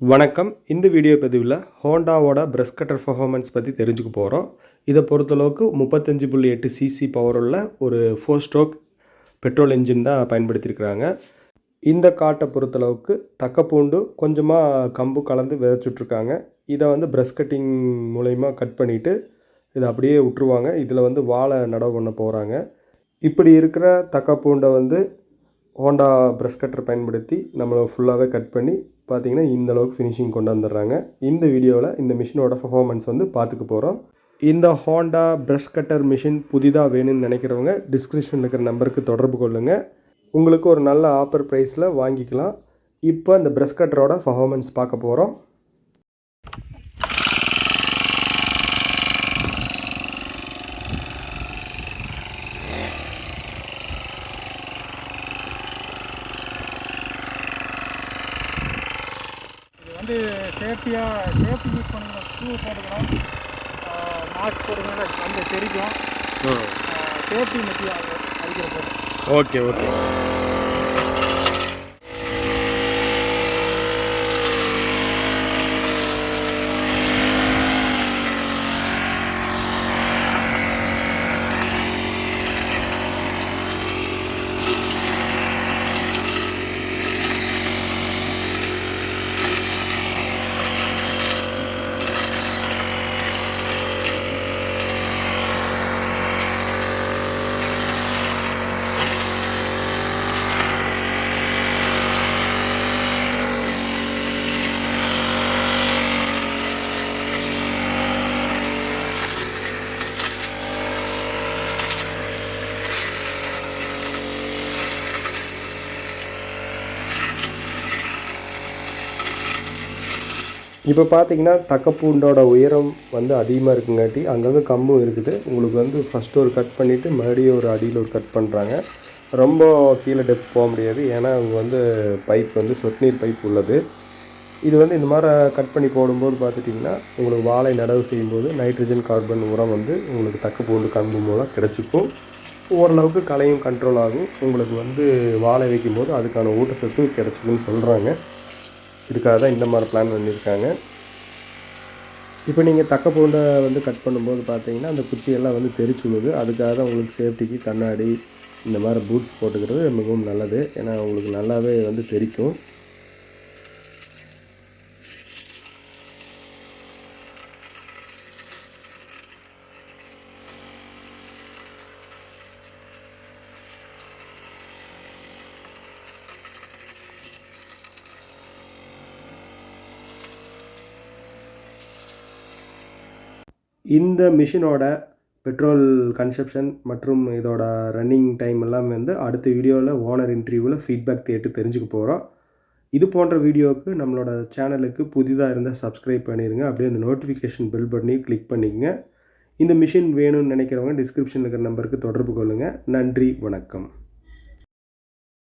வணக்கம். இந்த வீடியோ பதிவில் ஹோண்டாவோட பிரஷ் கட்டர் பெர்ஃபார்மன்ஸ் பற்றி தெரிஞ்சுக்க போகிறோம். இதை பொறுத்தளவுக்கு 35.8 சிசி பவர் உள்ள ஒரு 4 ஸ்ட்ரோக் பெட்ரோல் என்ஜின் தான் பயன்படுத்தியிருக்கிறாங்க. இந்த காட்டை பொறுத்தளவுக்கு தக்கப்பூண்டு கொஞ்சமாக கம்பு கலந்து விதைச்சுட்ருக்காங்க. இதை பிரஷ் கட்டிங் மூலயமா கட் பண்ணிவிட்டு இதை அப்படியே விட்டுருவாங்க. இதில் வாழை நடவு பண்ண போகிறாங்க. இப்படி இருக்கிற தக்கப்பூண்டை ஹோண்டா பிரஷ் கட்டர் பயன்படுத்தி நம்ம ஃபுல்லாகவே கட் பண்ணி பார்த்திங்கன்னா இந்த அளவுக்கு ஃபினிஷிங் கொண்டு வந்துடுறாங்க. இந்த வீடியோவில் இந்த மிஷினோட பர்ஃபார்மன்ஸ் பார்த்துக்க போகிறோம். இந்த ஹோண்டா பிரஷ் கட்டர் மிஷின் புதிதாக வேணும்னு நினைக்கிறவங்க டிஸ்கிரிப்ஷனில் இருக்கிற நம்பருக்கு தொடர்பு கொள்ளுங்கள். உங்களுக்கு ஒரு நல்ல ஆஃபர் ப்ரைஸில் வாங்கிக்கலாம். இப்போ இந்த பிரஷ் கட்டரோட பர்ஃபார்மன்ஸ் பார்க்க போகிறோம். சேஃப்டி யூஸ் பண்ணிக்கலாம். ஷூ போட்டுக்கலாம், மாஸ்க் போட்டுக்கலாம், அந்த தெரிக்கும். சேஃப்டி முக்கியம் அடிக்கிற போது. ஓகே. இப்போ பார்த்தீங்கன்னா தக்கப்பூண்டோட உயரம் அதிகமாக இருக்குங்காட்டி அங்கங்கே கம்பும் இருக்குது. உங்களுக்கு ஃபஸ்ட்டு ஒரு கட் பண்ணிவிட்டு மறுபடியும் ஒரு அடியில் ஒரு கட் பண்ணுறாங்க. ரொம்ப கீழே டெப்த் போக முடியாது, ஏன்னா அவங்க பைப் சொட்டு நீர் பைப் உள்ளது. இது இந்த மாதிரி கட் பண்ணி போடும்போது பார்த்துட்டிங்கன்னா உங்களுக்கு வாழை நடவு செய்யும்போது நைட்ரஜன் கார்பன் உரம் உங்களுக்கு தக்கப்பூண்டு கம்பு மூலம் கிடச்சிக்கும். ஓரளவுக்கு களையும் கண்ட்ரோல் ஆகும். உங்களுக்கு வாழை வைக்கும்போது அதுக்கான ஊட்டச்சத்து கிடச்சிக்குன்னு சொல்கிறாங்க. இதுக்காக தான் இந்த மாதிரி பிளான் பண்ணியிருக்காங்க. இப்போ நீங்கள் தக்கப்பூண்டை கட் பண்ணும்போது பார்த்தீங்கன்னா அந்த குச்சியெல்லாம் தெரிச்சு விழுது. அதுக்காக தான் உங்களுக்கு சேஃப்டிக்கு கண்ணாடி இந்த மாதிரி பூட்ஸ் போட்டுக்கிறது மிகவும் நல்லது. ஏன்னா உங்களுக்கு நல்லாவே தெரிக்கும். இந்த மிஷினோட பெட்ரோல் கன்சப்ஷன் மற்றும் இதோட ரன்னிங் டைம் எல்லாம் அடுத்த வீடியோவில் ஓனர் இன்டர்வியூவில் ஃபீட்பேக் கேட்டு தெரிஞ்சுக்க போகிறோம். இது போன்ற வீடியோவுக்கு நம்மளோட சேனலுக்கு புதிதாக இருந்தால் சப்ஸ்கிரைப் பண்ணிடுங்க. அப்படியே அந்த நோட்டிஃபிகேஷன் பெல் பட்டனை கிளிக் பண்ணிக்கங்க. இந்த மிஷின் வேணும்னு நினைக்கிறவங்க டிஸ்கிரிப்ஷனில் இருக்கிற நம்பருக்கு தொடர்பு கொள்ளுங்கள். நன்றி, வணக்கம்.